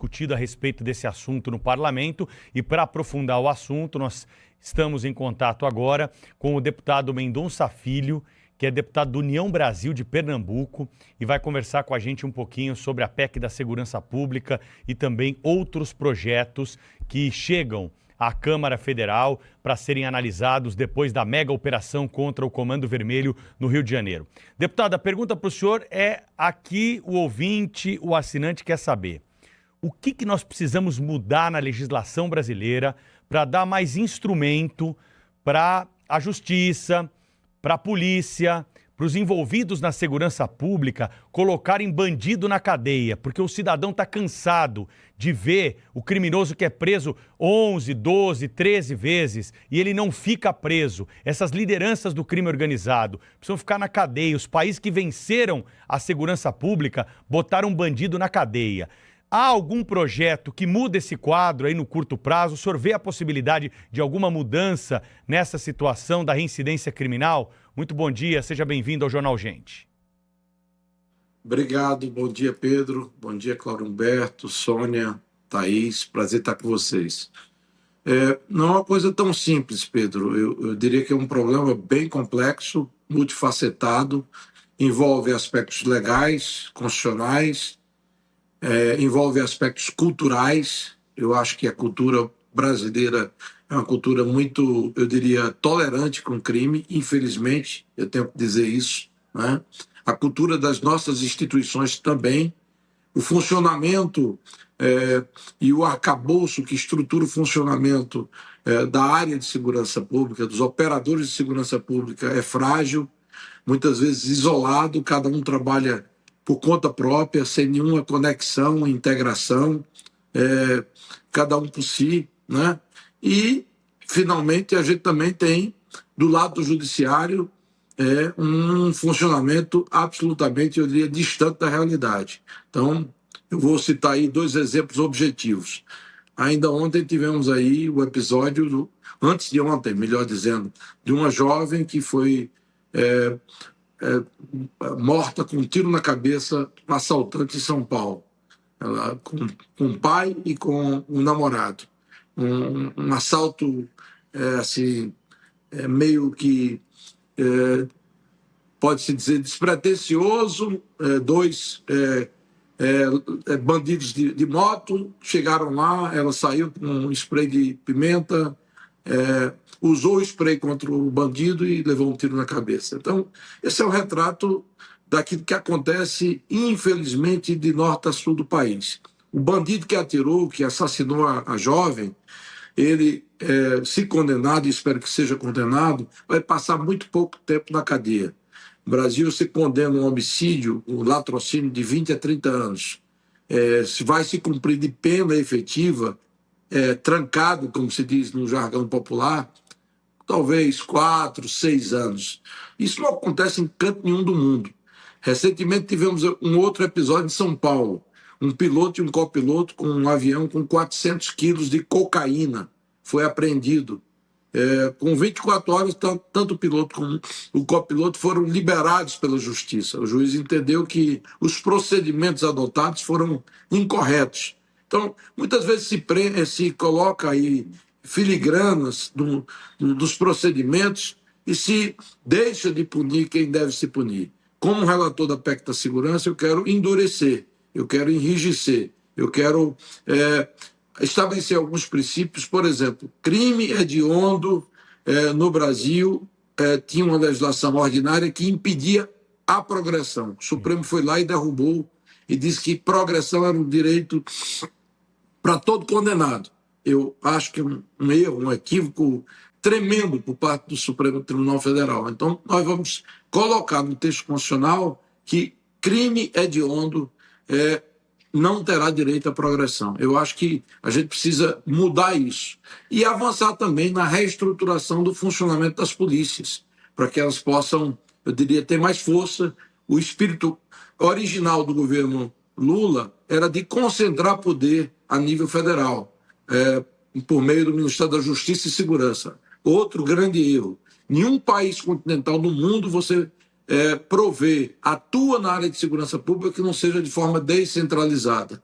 discutido a respeito desse assunto no parlamento. E para aprofundar o assunto, nós estamos em contato agora com o deputado Mendonça Filho, que é deputado do União Brasil de Pernambuco, e vai conversar com a gente um pouquinho sobre a PEC da Segurança Pública e também outros projetos que chegam à Câmara Federal para serem analisados depois da mega operação contra o Comando Vermelho no Rio de Janeiro. Deputado, a pergunta para o senhor é, aqui o ouvinte, o assinante quer saber, o que nós precisamos mudar na legislação brasileira para dar mais instrumento para a justiça, para a polícia, para os envolvidos na segurança pública colocarem bandido na cadeia, porque o cidadão está cansado de ver o criminoso que é preso 11, 12, 13 vezes e ele não fica preso. Essas lideranças do crime organizado precisam ficar na cadeia. Os países que venceram a segurança pública botaram bandido na cadeia. Há algum projeto que muda esse quadro aí no curto prazo? O senhor vê a possibilidade de alguma mudança nessa situação da reincidência criminal? Muito bom dia, seja bem-vindo ao Jornal Gente. Obrigado, bom dia, Pedro. Bom dia, Cláudio Humberto, Sônia, Thaís, prazer estar com vocês. Não é uma coisa tão simples, Pedro. Eu diria que é um problema bem complexo, multifacetado, envolve aspectos legais, constitucionais, envolve aspectos culturais. Eu acho que a cultura brasileira é uma cultura muito, eu diria, tolerante com o crime, infelizmente, eu tenho que dizer isso, né? A cultura das nossas instituições também, o funcionamento e o arcabouço que estrutura o funcionamento da área de segurança pública, dos operadores de segurança pública, é frágil, muitas vezes isolado, cada um trabalha por conta própria, sem nenhuma conexão, integração, cada um por si, né? E, finalmente, a gente também tem, do lado do judiciário, um funcionamento absolutamente, eu diria, distante da realidade. Então, eu vou citar aí 2 exemplos objetivos. Ainda ontem tivemos aí o episódio, antes de ontem, melhor dizendo, de uma jovem que foi morta com um tiro na cabeça, um assaltante em São Paulo, ela, com o pai e com o namorado. Um assalto assim, meio que pode-se dizer despretensioso. 2 bandidos de moto chegaram lá, ela saiu com um spray de pimenta, usou o spray contra o bandido e levou um tiro na cabeça. Então, esse é o retrato daquilo que acontece, infelizmente, de norte a sul do país. O bandido que atirou, que assassinou a jovem, ele, se condenado, e espero que seja condenado, vai passar muito pouco tempo na cadeia. No Brasil, se condena um homicídio, um latrocínio de 20 a 30 anos. Se vai se cumprir de pena efetiva, trancado, como se diz no jargão popular, talvez 4, 6 anos. Isso não acontece em canto nenhum do mundo. Recentemente tivemos um outro episódio em São Paulo. Um piloto e um copiloto com um avião com 400 quilos de cocaína foi apreendido. Com 24 horas, tanto o piloto como o copiloto foram liberados pela justiça. O juiz entendeu que os procedimentos adotados foram incorretos. Então, muitas vezes se coloca aí filigranas dos procedimentos e se deixa de punir quem deve se punir. Como relator da PEC da Segurança, eu quero endurecer, eu quero enrijecer, eu quero estabelecer alguns princípios. Por exemplo, crime hediondo no Brasil tinha uma legislação ordinária que impedia a progressão. O Supremo foi lá e derrubou e disse que progressão era um direito para todo condenado. Eu acho que é um erro, um equívoco tremendo por parte do Supremo Tribunal Federal. Então, nós vamos colocar no texto constitucional que crime hediondo não terá direito à progressão. Eu acho que a gente precisa mudar isso e avançar também na reestruturação do funcionamento das polícias, para que elas possam, eu diria, ter mais força. O espírito original do governo Lula era de concentrar poder a nível federal, por meio do Ministério da Justiça e Segurança. Outro grande erro. Nenhum país continental no mundo você atua na área de segurança pública que não seja de forma descentralizada.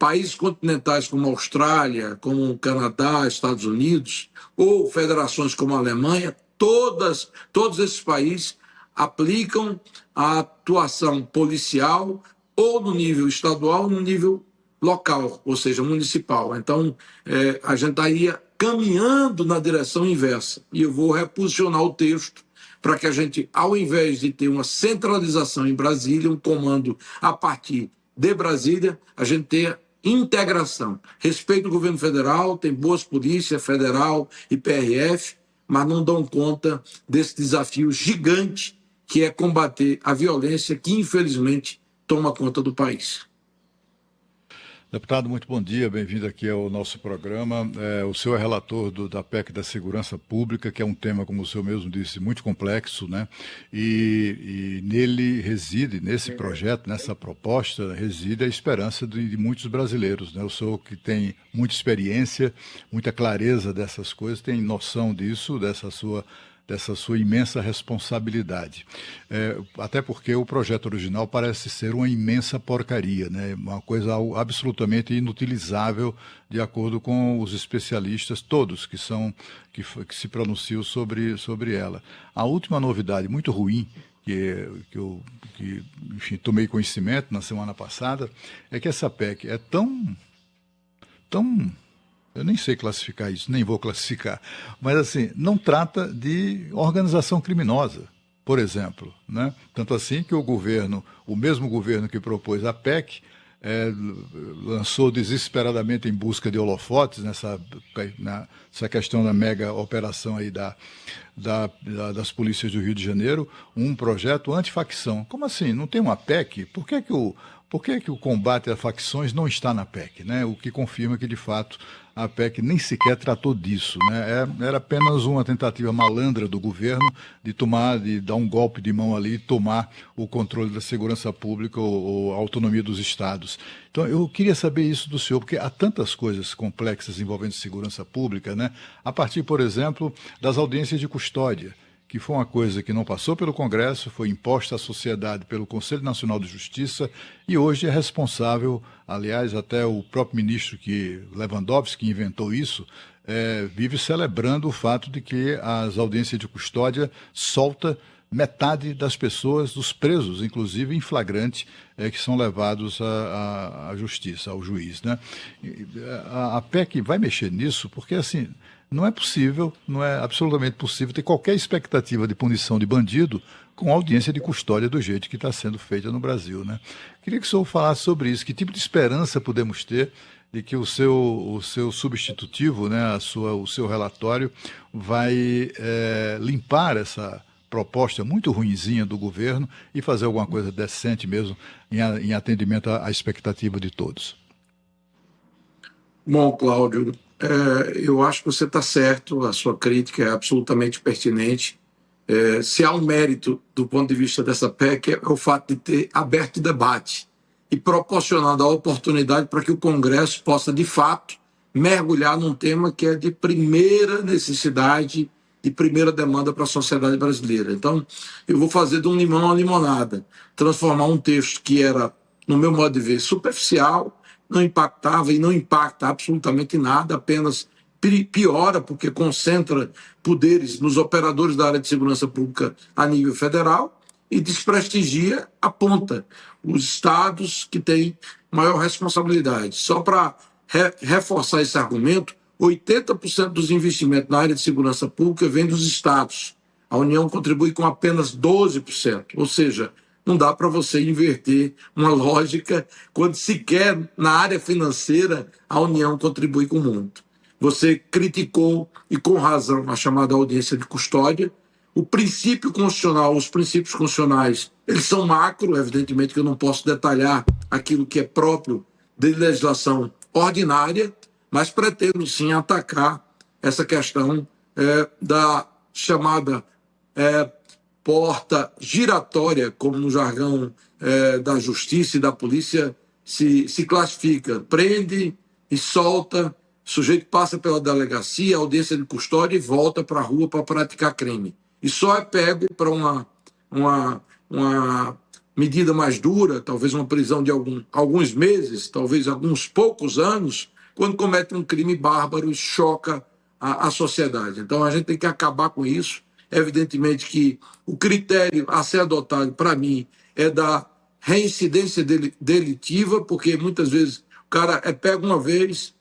países continentais como a Austrália, como o Canadá, Estados Unidos, ou federações como a Alemanha, todos esses países aplicam a atuação policial ou no nível estadual ou no nível local, ou seja, municipal. Então, a gente está caminhando na direção inversa. E eu vou reposicionar o texto para que a gente, ao invés de ter uma centralização em Brasília, um comando a partir de Brasília, a gente tenha integração. Respeito o governo federal, tem boas polícias federal e PRF, mas não dão conta desse desafio gigante que é combater a violência que, infelizmente, toma conta do país. Deputado, muito bom dia, bem-vindo aqui ao nosso programa. O senhor é relator da PEC da Segurança Pública, que é um tema, como o senhor mesmo disse, muito complexo, né? E nele reside, nesse projeto, nessa proposta, reside a esperança de muitos brasileiros, né? O senhor que tem muita experiência, muita clareza dessas coisas, tem noção disso, dessa sua imensa responsabilidade. Até porque o projeto original parece ser uma imensa porcaria, né? Uma coisa absolutamente inutilizável, de acordo com os especialistas todos que se pronunciam sobre ela. A última novidade muito ruim que eu enfim, tomei conhecimento na semana passada é que essa PEC é tão eu nem sei classificar isso, nem vou classificar, mas assim, não trata de organização criminosa, por exemplo, né? Tanto assim que o mesmo governo que propôs a PEC, lançou desesperadamente em busca de holofotes nessa questão da mega operação aí das polícias do Rio de Janeiro, um projeto antifacção. Como assim? Não tem uma PEC? Por que o combate a facções não está na PEC, né? O que confirma que, de fato, a PEC nem sequer tratou disso, né? Era apenas uma tentativa malandra do governo de dar um golpe de mão ali e tomar o controle da segurança pública ou a autonomia dos estados. Então, eu queria saber isso do senhor, porque há tantas coisas complexas envolvendo segurança pública, né? A partir, por exemplo, das audiências de custódia, que foi uma coisa que não passou pelo Congresso, foi imposta à sociedade pelo Conselho Nacional de Justiça e hoje é responsável, aliás, até o próprio ministro Lewandowski, que inventou isso, vive celebrando o fato de que as audiências de custódia solta metade das pessoas, dos presos, inclusive em flagrante, que são levados à justiça, ao juiz, né? A PEC vai mexer nisso porque, assim, não é possível, não é absolutamente possível ter qualquer expectativa de punição de bandido com audiência de custódia do jeito que está sendo feita no Brasil, né? Queria que o senhor falasse sobre isso, que tipo de esperança podemos ter de que o seu substitutivo, né, o seu relatório, vai limpar essa proposta muito ruinzinha do governo e fazer alguma coisa decente mesmo em atendimento à expectativa de todos. Bom, Cláudio, eu acho que você está certo, a sua crítica é absolutamente pertinente. Se há um mérito do ponto de vista dessa PEC, é o fato de ter aberto o debate e proporcionado a oportunidade para que o Congresso possa, de fato, mergulhar num tema que é de primeira necessidade, de primeira demanda para a sociedade brasileira. Então, eu vou fazer de um limão uma limonada, transformar um texto que era, no meu modo de ver, superficial, não impactava e não impacta absolutamente nada, apenas piora, porque concentra poderes nos operadores da área de segurança pública a nível federal e desprestigia a ponta, os estados que têm maior responsabilidade. Só para reforçar esse argumento, 80% dos investimentos na área de segurança pública vem dos estados. A União contribui com apenas 12%, ou seja, não dá para você inverter uma lógica quando sequer na área financeira a União contribui com muito. Você criticou, e com razão, a chamada audiência de custódia. O princípio constitucional, os princípios constitucionais, eles são macro, evidentemente que eu não posso detalhar aquilo que é próprio de legislação ordinária, mas pretendo sim atacar essa questão da chamada porta giratória, como no jargão da justiça e da polícia se classifica. Prende e solta, o sujeito passa pela delegacia, audiência de custódia e volta para a rua para praticar crime. E só é pego para uma medida mais dura, talvez uma prisão de alguns meses, talvez alguns poucos anos, quando comete um crime bárbaro e choca a sociedade. Então, a gente tem que acabar com isso. Evidentemente que o critério a ser adotado, para mim, é da reincidência delitiva, porque muitas vezes o cara pega uma vez,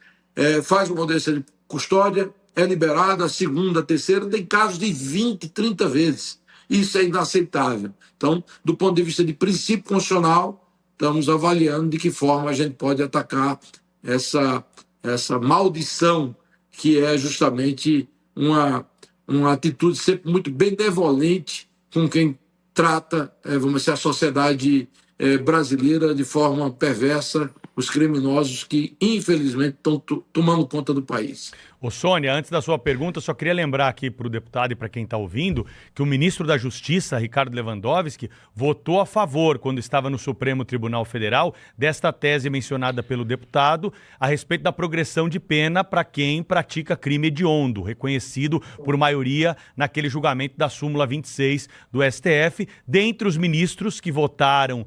faz uma audiência de custódia, é liberado, a segunda, a terceira, tem casos de 20, 30 vezes. Isso é inaceitável. Então, do ponto de vista de princípio constitucional, estamos avaliando de que forma a gente pode atacar essa maldição, que é justamente uma atitude sempre muito benevolente com quem trata, vamos dizer, a sociedade brasileira de forma perversa, os criminosos que, infelizmente, estão tomando conta do país. Ô Sônia, antes da sua pergunta, só queria lembrar aqui para o deputado e para quem está ouvindo que o ministro da Justiça, Ricardo Lewandowski, votou a favor, quando estava no Supremo Tribunal Federal, desta tese mencionada pelo deputado a respeito da progressão de pena para quem pratica crime hediondo, reconhecido por maioria naquele julgamento da súmula 26 do STF. Dentre os ministros que votaram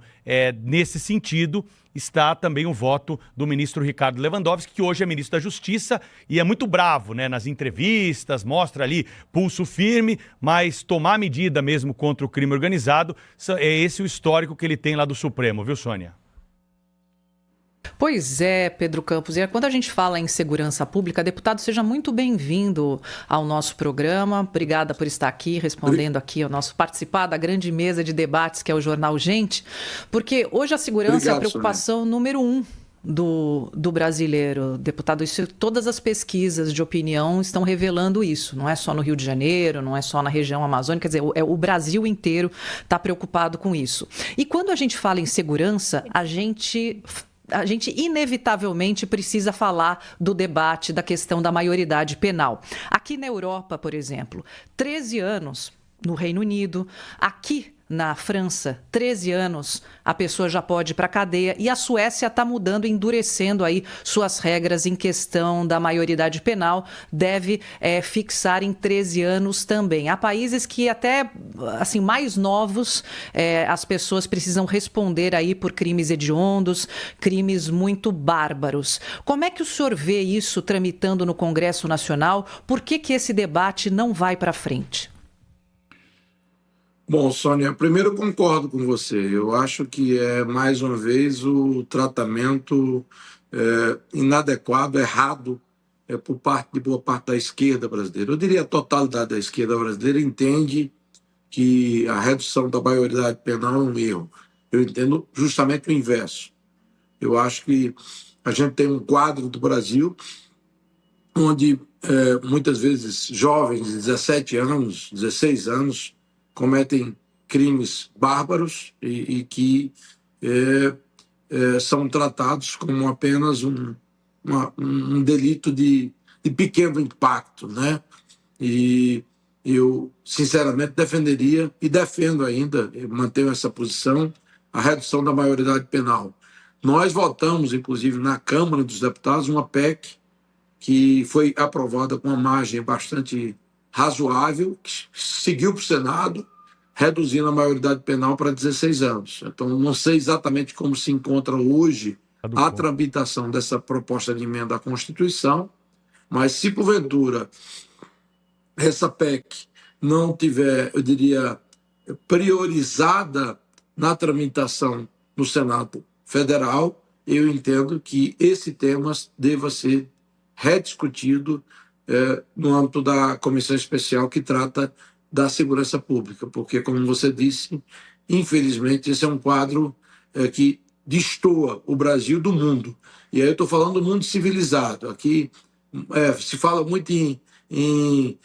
nesse sentido, está também o voto do ministro Ricardo Lewandowski, que hoje é ministro da Justiça e é muito bravo, né, nas entrevistas, mostra ali pulso firme, mas tomar medida mesmo contra o crime organizado, é esse o histórico que ele tem lá do Supremo, viu, Sônia? Pois é, Pedro Campos. E quando a gente fala em segurança pública, deputado, seja muito bem-vindo ao nosso programa. Obrigada por estar aqui, respondendo aqui ao nosso participar da grande mesa de debates que é o Jornal Gente, porque hoje a segurança é a preocupação número 1 do brasileiro, deputado. Todas as pesquisas de opinião estão revelando isso. Não é só no Rio de Janeiro, não é só na região amazônica, quer dizer, o Brasil inteiro está preocupado com isso. E quando a gente fala em segurança, a gente inevitavelmente precisa falar do debate da questão da maioridade penal. Aqui na Europa, por exemplo, 13 anos no Reino Unido, aqui na França, 13 anos, a pessoa já pode ir para a cadeia, e a Suécia está mudando, endurecendo aí suas regras em questão da maioridade penal, deve fixar em 13 anos também. Há países que até, assim, mais novos, as pessoas precisam responder aí por crimes hediondos, crimes muito bárbaros. Como é que o senhor vê isso tramitando no Congresso Nacional? Por que esse debate não vai para frente? Bom, Sônia, primeiro eu concordo com você. Eu acho que mais uma vez, o tratamento inadequado, errado, por parte de boa parte da esquerda brasileira. Eu diria a totalidade da esquerda brasileira entende que a redução da maioridade penal é um erro. Eu entendo justamente o inverso. Eu acho que a gente tem um quadro do Brasil onde muitas vezes jovens de 17 anos, 16 anos, cometem crimes bárbaros e que são tratados como apenas um delito de pequeno impacto, né? E eu, sinceramente, defenderia e defendo ainda, mantenho essa posição, a redução da maioridade penal. Nós votamos, inclusive, na Câmara dos Deputados, uma PEC que foi aprovada com uma margem bastante razoável, que seguiu para o Senado, reduzindo a maioridade penal para 16 anos. Então, não sei exatamente como se encontra hoje a tramitação dessa proposta de emenda à Constituição, mas se, porventura, essa PEC não tiver, eu diria, priorizada na tramitação no Senado Federal, eu entendo que esse tema deva ser rediscutido no âmbito da comissão especial que trata da segurança pública, porque, como você disse, infelizmente, esse é um quadro que destoa o Brasil do mundo. E aí eu estou falando do mundo civilizado. Aqui se fala muito em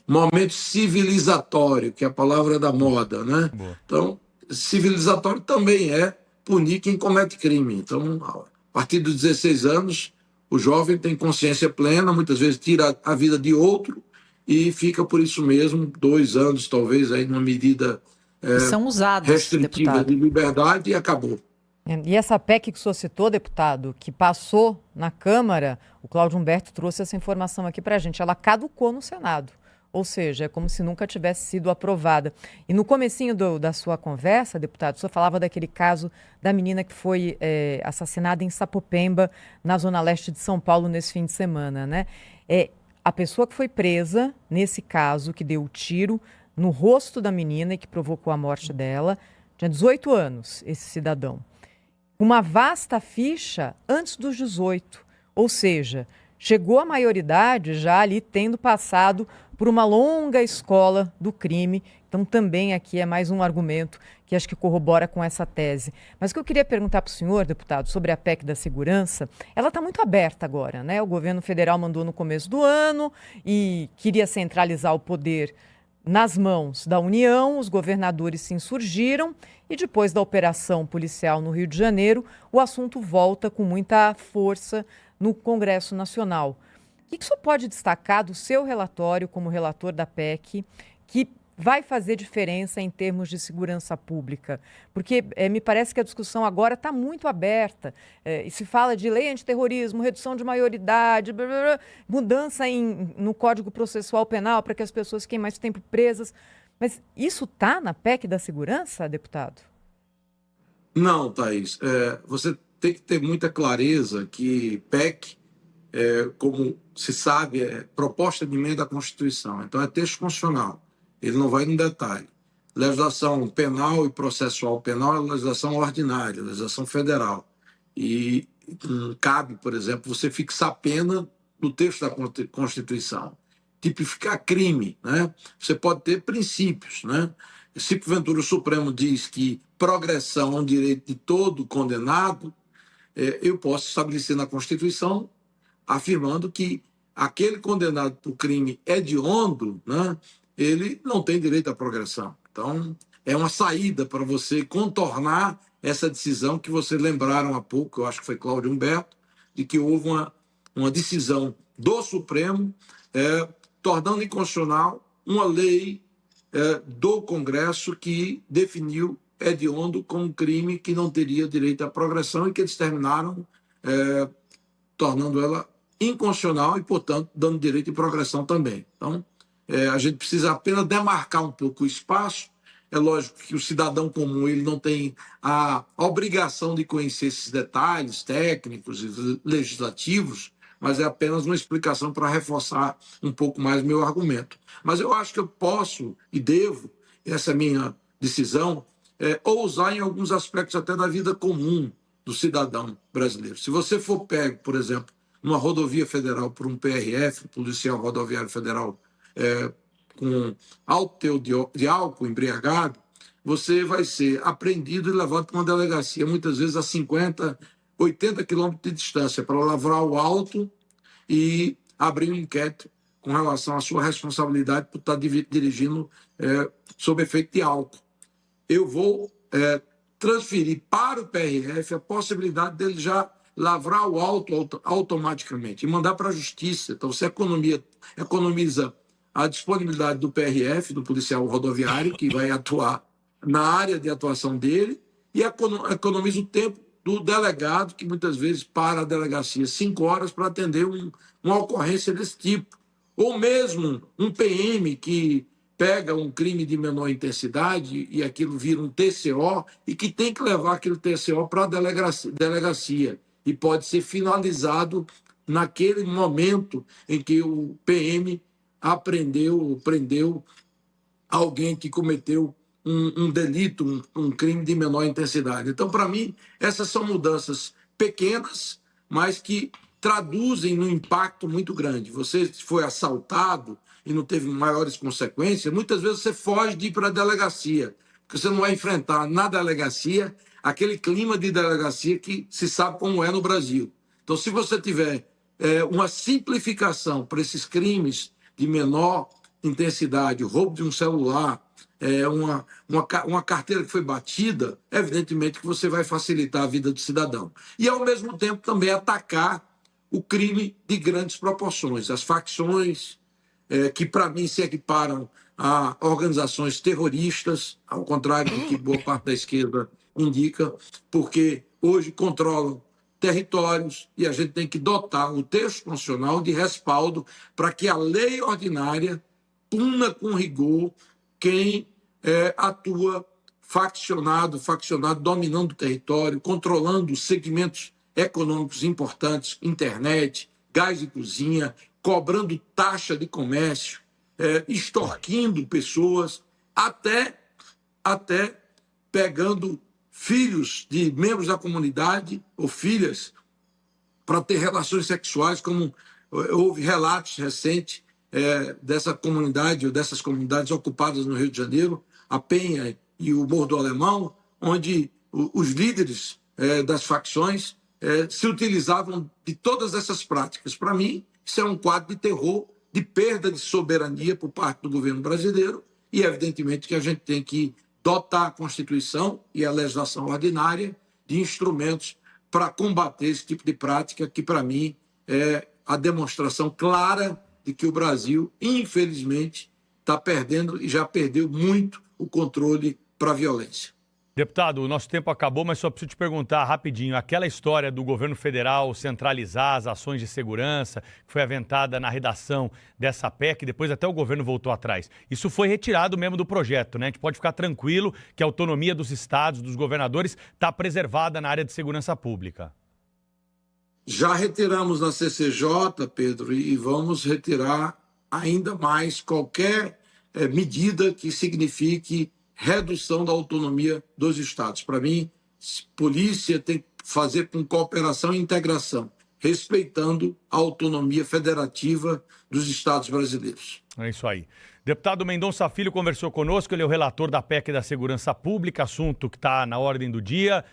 momento civilizatório, que é a palavra da moda, né? Boa. Então, civilizatório também é punir quem comete crime. Então, a partir dos 16 anos, o jovem tem consciência plena, muitas vezes tira a vida de outro e fica por isso mesmo 2 anos, talvez, aí numa medida são usados, restritiva, deputado, de liberdade, e acabou. E essa PEC que o senhor citou, deputado, que passou na Câmara, o Cláudio Humberto trouxe essa informação aqui para a gente, ela caducou no Senado. ou seja, é como se nunca tivesse sido aprovada. E no comecinho da sua conversa, deputado, o senhor falava daquele caso da menina que foi assassinada em Sapopemba, na zona leste de São Paulo, nesse fim de semana, né? A pessoa que foi presa, nesse caso, que deu o tiro no rosto da menina e que provocou a morte dela, tinha 18 anos, esse cidadão. Uma vasta ficha antes dos 18, ou seja, chegou à maioridade já ali tendo passado por uma longa escola do crime. Então também aqui é mais um argumento que acho que corrobora com essa tese. Mas o que eu queria perguntar para o senhor, deputado, sobre a PEC da segurança, ela está muito aberta agora, né? O governo federal mandou no começo do ano e queria centralizar o poder nas mãos da União, os governadores se insurgiram e depois da operação policial no Rio de Janeiro, o assunto volta com muita força no Congresso Nacional. O que o senhor pode destacar do seu relatório como relator da PEC que vai fazer diferença em termos de segurança pública? Porque me parece que a discussão agora está muito aberta e se fala de lei antiterrorismo, redução de maioridade, blá, blá, blá, mudança no Código Processual Penal para que as pessoas fiquem mais tempo presas. Mas isso está na PEC da segurança, deputado? Não, Thaís. Você tem que ter muita clareza que PEC, como se sabe, é proposta de emenda à Constituição. Então, é texto constitucional. Ele não vai no detalhe. Legislação penal e processual penal é legislação ordinária, legislação federal. E cabe, por exemplo, você fixar pena no texto da Constituição. Tipificar crime, né? Você pode ter princípios, né? Se porventura o Supremo diz que progressão é um direito de todo condenado, eu posso estabelecer na Constituição afirmando que aquele condenado por crime hediondo, né, ele não tem direito à progressão. Então, é uma saída para você contornar essa decisão que vocês lembraram há pouco, eu acho que foi Cláudio Humberto, de que houve uma decisão do Supremo tornando inconstitucional uma lei do Congresso que definiu hediondo como um crime que não teria direito à progressão e que eles terminaram tornando ela inconstitucional e, portanto, dando direito de progressão também. Então, a gente precisa apenas demarcar um pouco o espaço. É lógico que o cidadão comum ele não tem a obrigação de conhecer esses detalhes técnicos e legislativos, mas é apenas uma explicação para reforçar um pouco mais meu argumento. Mas eu acho que eu posso e devo, essa é a minha decisão, ousar em alguns aspectos até da vida comum do cidadão brasileiro. Se você for pego, por exemplo, numa rodovia federal por um PRF, policial rodoviário federal, com alto teor de álcool, embriagado, você vai ser apreendido e levado para uma delegacia, muitas vezes a 50, 80 quilômetros de distância, para lavrar o auto e abrir um inquérito com relação à sua responsabilidade por estar dirigindo sob efeito de álcool. Eu vou transferir para o PRF a possibilidade dele já lavrar o auto automaticamente e mandar para a justiça. Então, você economiza a disponibilidade do PRF, do policial rodoviário, que vai atuar na área de atuação dele, e economiza o tempo do delegado, que muitas vezes para a delegacia 5 horas para atender uma ocorrência desse tipo. Ou mesmo um PM que pega um crime de menor intensidade e aquilo vira um TCO e que tem que levar aquele TCO para a delegacia e pode ser finalizado naquele momento em que o PM prendeu alguém que cometeu um delito, um crime de menor intensidade. Então, para mim, essas são mudanças pequenas, mas que traduzem num impacto muito grande. Você foi assaltado e não teve maiores consequências, muitas vezes você foge de ir para a delegacia, porque você não vai enfrentar na delegacia aquele clima de delegacia que se sabe como é no Brasil. Então, se você tiver uma simplificação para esses crimes de menor intensidade, roubo de um celular, uma carteira que foi batida, evidentemente que você vai facilitar a vida do cidadão. E, ao mesmo tempo, também atacar o crime de grandes proporções, as facções que, para mim, se equiparam a organizações terroristas, ao contrário do que boa parte da esquerda indica, porque hoje controlam territórios e a gente tem que dotar o texto constitucional de respaldo para que a lei ordinária puna com rigor quem atua faccionado, dominando o território, controlando segmentos econômicos importantes, internet, gás de cozinha, cobrando taxa de comércio, extorquindo pessoas, até pegando filhos de membros da comunidade ou filhas para ter relações sexuais, como houve relatos recentes dessa comunidade ou dessas comunidades ocupadas no Rio de Janeiro, a Penha e o Morro do Alemão, onde os líderes das facções se utilizavam de todas essas práticas. Para mim, isso é um quadro de terror, de perda de soberania por parte do governo brasileiro, e evidentemente que a gente tem que dotar a Constituição e a legislação ordinária de instrumentos para combater esse tipo de prática, que para mim é a demonstração clara de que o Brasil, infelizmente, está perdendo e já perdeu muito o controle para a violência. Deputado, o nosso tempo acabou, mas só preciso te perguntar rapidinho. Aquela história do governo federal centralizar as ações de segurança, que foi aventada na redação dessa PEC, depois até o governo voltou atrás. Isso foi retirado mesmo do projeto, né? A gente pode ficar tranquilo que a autonomia dos estados, dos governadores, está preservada na área de segurança pública. Já retiramos na CCJ, Pedro, e vamos retirar ainda mais qualquer medida que signifique redução da autonomia dos estados. Para mim, polícia tem que fazer com cooperação e integração, respeitando a autonomia federativa dos estados brasileiros. É isso aí. Deputado Mendonça Filho conversou conosco, ele é o relator da PEC da Segurança Pública, assunto que está na ordem do dia.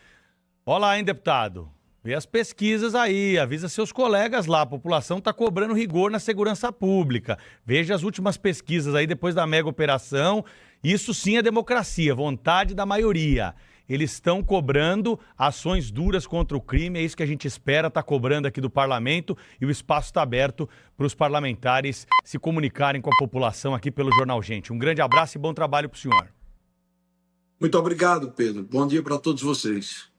Olá, hein, deputado? Vê as pesquisas aí, avisa seus colegas lá, a população está cobrando rigor na segurança pública. Veja as últimas pesquisas aí depois da mega operação. Isso sim é democracia, vontade da maioria. Eles estão cobrando ações duras contra o crime, é isso que a gente espera, está cobrando aqui do parlamento, e o espaço está aberto para os parlamentares se comunicarem com a população aqui pelo Jornal Gente. Um grande abraço e bom trabalho para o senhor. Muito obrigado, Pedro. Bom dia para todos vocês.